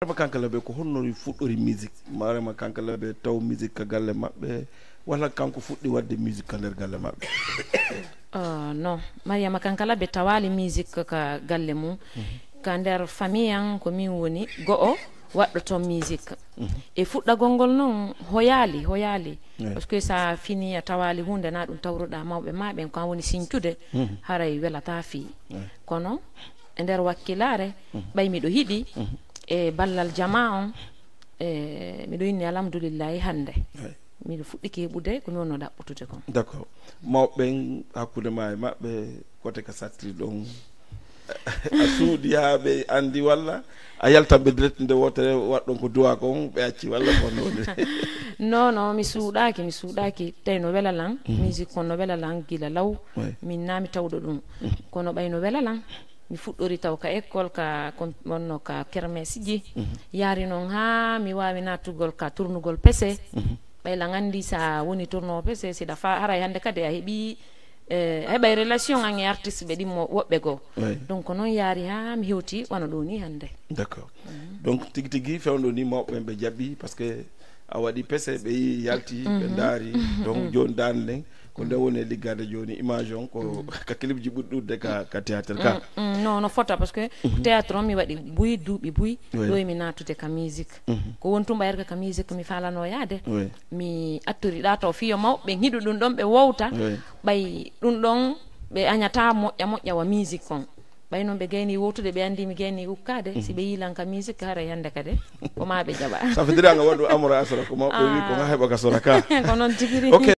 ma kankala be ko honno fuɗɗori musique marama kankala be taw musique ka galle maɓɓe walla kanko fuɗɗi wadde musique ka nder galle maɓɓe? Non, Mariama kankala be tawali musique ka galle mum ka nder famille an ko min woni go'o waɗɗoto musique e fuɗɗagol ngol noon hoyali parce que sa fini a tawali hunde na ɗum tawruɗa mawɓe ma ɓen kan woni siñtude haray welata fi kono e nder wakkilare ɓay miɗo yiɗi e ballal jama on miɗo yinni alhamdoulillahi hande miɗo fuɗɗiki heɓude komi wonno ɗaɓɓutude kon. D'accord, mawɓen hakkude ma e maɓɓe côté ko sattiri ɗon a suuɗi ha ɓe andi walla a yaltan ɓe direct nde wotere waɗɗon ko duwa kon ɓe acci walla kono non mi suuɗaki tawi no wela lan musique kon no wela lan gila law min nami tawɗo ɗum kono ɓay no wela lan mi fuɗɗori taw ka école ka wonno ka kermesse ji yaari noon ha mi wawi natugol ka tournugol pese ɓayla gandi sa woni tournowo pese siɗa fa haray hande kadi a heeɓi heɓay relation an e artiste ɓe ɗimmo woɓɓe goo donc noon yaari ha mi hewti wona ɗo ni hande. D'accord, donc tigui tigui fewno ni mawɓe ɓe jaɓɓi par ce que a waɗi pese ɓe yi yalti ɓe daari donc joni dande nden ko nde woni e liggade joni image on ko ka clip ji ɓuɗɗurde ka théâtre ka non no fota par ce que théâtre on mi waɗi buy duuɓi buy ɗo mi natude ka musique ko wontum ɓayrka ka musique mi falano yaade mi attoriɗa taw fiyo mawɓe hiɗu ɗum ɗon ɓe wowta ɓay ɗum ɗon ɓe añata moƴƴa wa musique on ɓay noon ɓe gayni wowtude ɓe andi mi gayni ukkade si ɓe yilan ka musique haray hande kadi ko ma ɓe jaɓa ça veut dire anga waɗu amoura asora ko mawɓe wi ko nga heɓa ka sora ka ko noon tigiri.